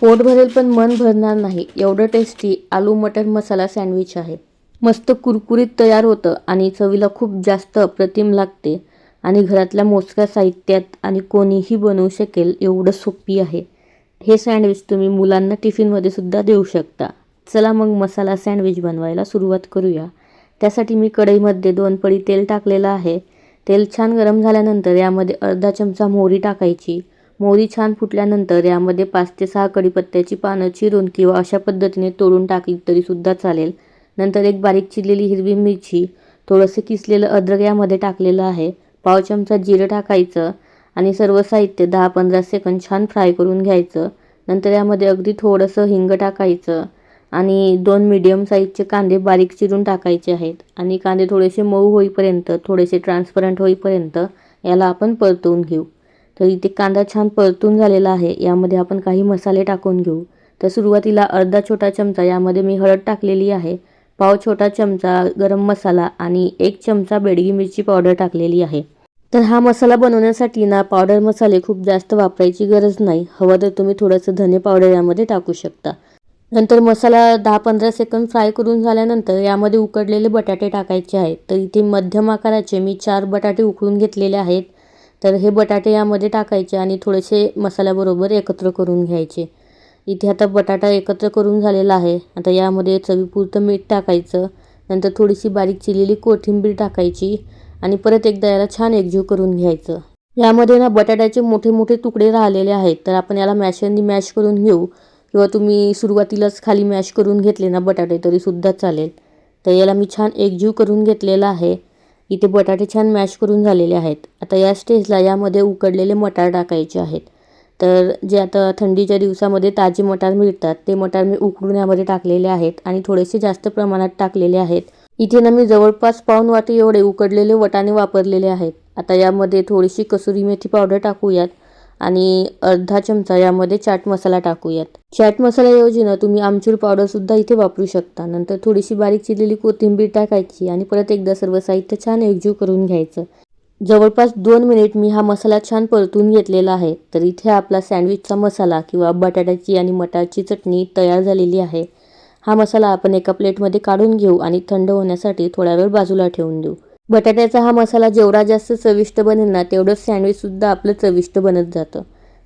पोट भरेल पण मन भरणार नाही एवढं टेस्टी आलू मटर मसाला सँडविच आहे. मस्त कुरकुरीत तयार होतं आणि चवीला खूप जास्त अप्रतिम लागते आणि घरातल्या मोजक्या साहित्यात आणि कोणीही बनवू शकेल एवढं सोपी आहे. हे सँडविच तुम्ही मुलांना टिफिनमध्ये सुद्धा देऊ शकता. चला मग मसाला सँडविच बनवायला सुरुवात करूया. त्यासाठी मी कढईमध्ये 2 पळी तेल टाकलेलं आहे. तेल छान गरम झाल्यानंतर यामध्ये अर्धा चमचा मोहरी टाकायची. मोहरी छान फुटल्यानंतर यामध्ये 5 ते 6 कढीपत्त्याची पानं चिरून किंवा अशा पद्धतीने तोडून टाकली तरीसुद्धा चालेल. नंतर एक बारीक चिरलेली हिरवी मिरची, थोडंसं किसलेलं अद्रक यामध्ये टाकलेलं आहे. पाव चमचा जिरं टाकायचं आणि सर्व साहित्य 10-15 सेकंद छान फ्राय करून घ्यायचं. नंतर यामध्ये अगदी थोडंसं हिंग टाकायचं आणि 2 मीडियम साईजचे कांदे बारीक चिरून टाकायचे आहेत आणि कांदे थोडेसे मऊ होईपर्यंत, थोडेसे ट्रान्सपरंट होईपर्यंत याला आपण परतवून घेऊ. तर इथे कांदा छान परतून झालेला आहे. यामध्ये आपण काही मसाले टाकून घेऊ. तर सुरुवातीला अर्धा छोटा चमचा यामध्ये मी हळद टाकलेली आहे. पाव छोटा चमचा गरम मसाला आणि 1 चमचा बेडगी मिरची पावडर टाकलेली आहे. तर हा मसाला बनवण्यासाठी ना पावडर मसाले खूप जास्त वापरायची गरज नाही. हवं तर तुम्ही थोडंसं धने पावडर यामध्ये टाकू शकता. नंतर मसाला 10-15 सेकंद फ्राय करून झाल्यानंतर यामध्ये उकडलेले बटाटे टाकायचे आहेत. तर इथे मध्यम आकाराचे मी 4 बटाटे उकडून घेतलेले आहेत. तर हे बटाटे यामध्ये टाकायचे आणि थोडेसे मसाल्याबरोबर एकत्र करून घ्यायचे. इथे आता बटाटा एकत्र करून झालेला आहे. आता यामध्ये चवीपुरतं मीठ टाकायचं. नंतर थोडीशी बारीक चिरलेली कोथिंबीर टाकायची आणि परत एकदा याला छान एकजीव करून घ्यायचं. यामध्ये ना बटाट्याचे मोठे मोठे तुकडे राहिलेले आहेत. तर आपण याला मॅशरनी मॅश करून घेऊ किंवा तुम्ही सुरुवातीलाच खाली मॅश करून घेतले ना बटाटे तरीसुद्धा चालेल. तर याला मी छान एकजीव करून घेतलेला आहे. इथे बटाटे छान मॅश करून झालेले आहेत. आता या स्टेजला यामध्ये उकडलेले मटार टाकायचे आहेत. तर जे आता थंडीच्या दिवसामध्ये ताजे मटार मिळतात ते मटार मी उकडून यामध्ये टाकलेले आहेत आणि थोडेसे जास्त प्रमाणात टाकलेले आहेत. इथे ना मी जवळपास पाऊण वाटी एवढे उकडलेले वाटाणे वापरलेले आहेत. आता यामध्ये थोडीशी कसुरी मेथी पावडर टाकूयात आणि अर्धा चमचा यामध्ये चाट मसाला टाकूयात. चाट मसाल्याऐवजी ना तुम्ही आमचूर पावडरसुद्धा इथे वापरू शकता. नंतर थोडीशी बारीक चिरलेली कोथिंबीर टाकायची आणि परत एकदा सर्व साहित्य छान एकजीव करून घ्यायचं. जवळपास 2 मिनिट मी हा मसाला छान परतून घेतलेला आहे. तर इथे आपला सँडविचचा मसाला किंवा बटाट्याची आणि मटारची चटणी तयार झालेली आहे. हा मसाला आपण एका प्लेटमध्ये काढून घेऊ आणि थंड होण्यासाठी थोडा वेळ बाजूला ठेवून देऊ. बटाट्याचा हा मसाला जेवढा जास्त चविष्ट बनेल ना तेवढंच सँडविचसुद्धा आपलं चविष्ट बनत जातं.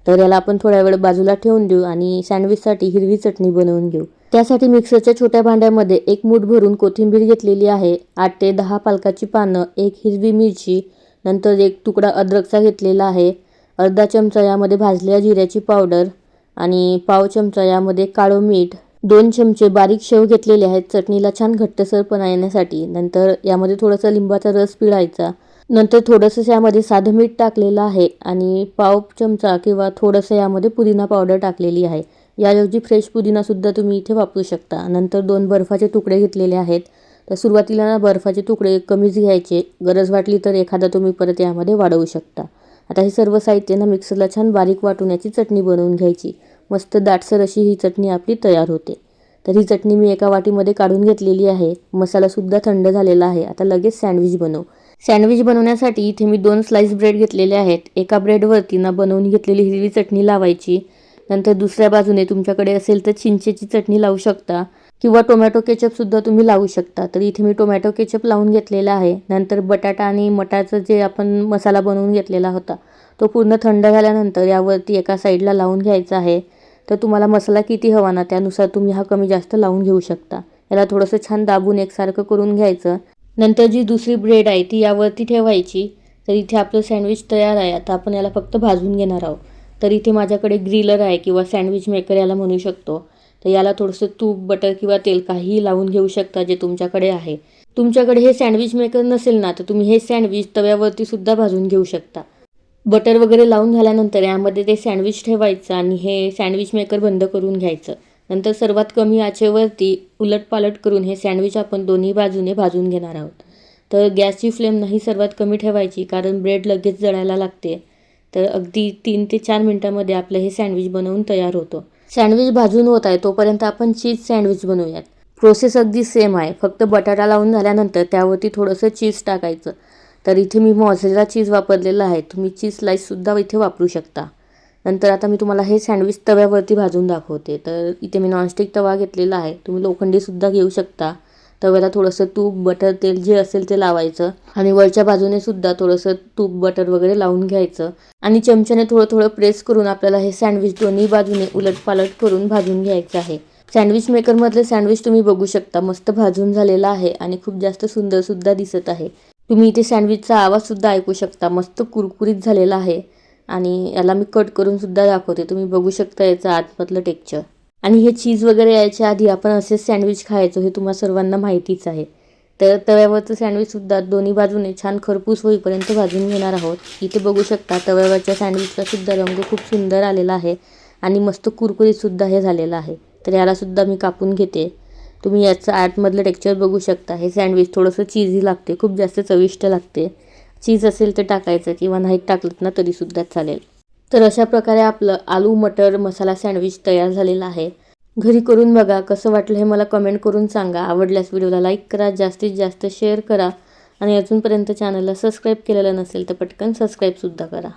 तर याला आपण थोडा वेळ बाजूला ठेवून देऊ आणि सँडविचसाठी हिरवी चटणी बनवून घेऊ. त्यासाठी मिक्सरच्या छोट्या भांड्यामध्ये 1 मूठ भरून कोथिंबीर घेतलेली आहे. 8 ते 10 पालकाची पानं, 1 हिरवी मिरची, नंतर 1 तुकडा अद्रकचा घेतलेला आहे. अर्धा चमचा यामध्ये भाजलेल्या जिऱ्याची पावडर आणि पाव चमचा यामध्ये काळं मीठ, 2 चमचे बारीक शेव घेतलेले आहेत चटणीला छान घट्टसरपणा येण्यासाठी. नंतर यामध्ये थोडासा लिंबाचा रस पिळायचा. नंतर थोडंसं यामध्ये साधं मीठ टाकलेलं आहे आणि पाव चमचा किंवा थोडंसं यामध्ये पुदिना पावडर टाकलेली आहे. याऐवजी फ्रेश पुदिनासुद्धा तुम्ही इथे वापरू शकता. नंतर 2 बर्फाचे तुकडे घेतलेले आहेत. तर सुरुवातीला ना बर्फाचे तुकडे कमीच घ्यायचे. गरज वाटली तर एखादा तुम्ही परत यामध्ये वाढवू शकता. आता हे सर्व साहित्य ना मिक्सरला छान बारीक वाटून याची चटणी बनवून घ्यायची. मस्त दाटसर अशी ही चटणी आपली तयार होते. तर ही चटणी मी एका वाटीमध्ये काढून घेतलेली आहे. मसालासुद्धा थंड झालेला आहे. आता लगेच सँडविच बनवू. सँडविच बनवण्यासाठी इथे मी 2 स्लाइस ब्रेड घेतलेले आहेत. एका ब्रेडवरती ना बनवून घेतलेली हिरवी चटणी लावायची. नंतर दुसऱ्या बाजूने तुमच्याकडे असेल तर चिंचेची चटणी लावू शकता किंवा टोमॅटो केचपसुद्धा तुम्ही लावू शकता. तर इथे मी टोमॅटो केचप लावून घेतलेला आहे. नंतर बटाटा आणि मटारचं जे आपण मसाला बनवून घेतलेला होता तो पूर्ण थंड झाल्यानंतर यावरती एका साईडला लावून घ्यायचा आहे. तर तुम्हाला मसाला किती हवा ना त्यानुसार तुम्ही हा कमी जास्त लावून घेऊ शकता. याला थोडंसं छान दाबून एकसारखं करून घ्यायचं. नंतर जी दुसरी ब्रेड आहे ती यावरती ठेवायची. तर इथे आपलं सँडविच तयार आहे. आता आपण याला फक्त भाजून घेणार आहोत. तर इथे माझ्याकडे ग्रिलर आहे किंवा सँडविच मेकर याला म्हणू शकतो. तर याला थोडंसं तूप, बटर किंवा तेल काहीही लावून घेऊ शकता जे तुमच्याकडे आहे. तुमच्याकडे हे सँडविच मेकर नसेल ना तर तुम्ही हे सँडविच तव्यावरती सुद्धा भाजून घेऊ शकता. बटर वगैरे लावून झाल्यानंतर यामध्ये ते सँडविच ठेवायचं आणि हे सँडविच मेकर बंद करून घ्यायचं. नंतर सर्वात कमी आचेवरती उलटपालट करून हे सँडविच आपण दोन्ही बाजूने भाजून घेणार आहोत. तर गॅसची फ्लेम नाही सर्वात कमी ठेवायची कारण ब्रेड लगेच जळायला लागते. तर अगदी 3 ते 4 मिनिटांमध्ये आपलं हे सँडविच बनवून तयार होतं. सँडविच भाजून होत आहे तोपर्यंत आपण चीज सँडविच बनवूयात. प्रोसेस अगदी सेम आहे. फक्त बटाटा लावून झाल्यानंतर त्यावरती थोडंसं चीज टाकायचं. तर इथे मी मॉझरेला चीज वापरलेलं आहे. तुम्ही चीज स्लाईससुद्धा इथे वापरू शकता. नंतर आता मी तुम्हाला हे सँडविच तव्यावरती भाजून दाखवते. तर इथे मी नॉनस्टिक तवा घेतलेला आहे. तुम्ही लोखंडीसुद्धा घेऊ शकता. तव्याला थोडंसं तूप, बटर, तेल जे असेल ते लावायचं आणि वरच्या बाजूने सुद्धा थोडंसं तूप, बटर वगैरे लावून घ्यायचं आणि चमच्याने थोडं थोडं प्रेस करून आपल्याला हे सँडविच दोन्ही बाजूने उलटपालट करून भाजून घ्यायचं आहे. सँडविच मेकरमधले सँडविच तुम्ही बघू शकता, मस्त भाजून झालेला आहे आणि खूप जास्त सुंदरसुद्धा दिसत आहे. तुम्ही इथे सँडविचचा आवाजसुद्धा ऐकू शकता, मस्त कुरकुरीत झालेला आहे आणि याला मी कट करून सुद्धा दाखवते. तुम्ही बघू शकता याचं आतमधलं टेक्स्चर. आणि हे चीज वगैरे यायच्या आधी आपण असेच सँडविच खायचो, हे तुम्हा सर्वांना माहितीच आहे. तर तव्यावरचं सँडविचसुद्धा दोन्ही बाजूने छान खरपूस होईपर्यंत भाजून घेणार आहोत. इथे बघू शकता तव्यावरच्या सँडविचला सुद्धा रंग खूप सुंदर आलेला आहे आणि मस्त कुरकुरीतसुद्धा हे झालेलं आहे. तर यालासुद्धा मी कापून घेते. तुम्ही याचं आतमधलं टेक्स्चर बघू शकता. हे सँडविच थोडंसं चीझी लागते, खूप जास्त चविष्ट लागते. चीज असेल तर टाकायचं किंवा नाही टाकलं ना तरीसुद्धा चालेल. तर अशा प्रकारे आपलं आलू मटर मसाला सँडविच तयार झालेलं आहे. घरी करून बघा, कसं वाटलं हे मला कमेंट करून सांगा. आवडल्यास व्हिडिओला लाईक करा, जास्तीत जास्त शेअर करा आणि अजूनपर्यंत चॅनलला सबस्क्राईब केलेलं नसेल तर पटकन सबस्क्राईबसुद्धा करा.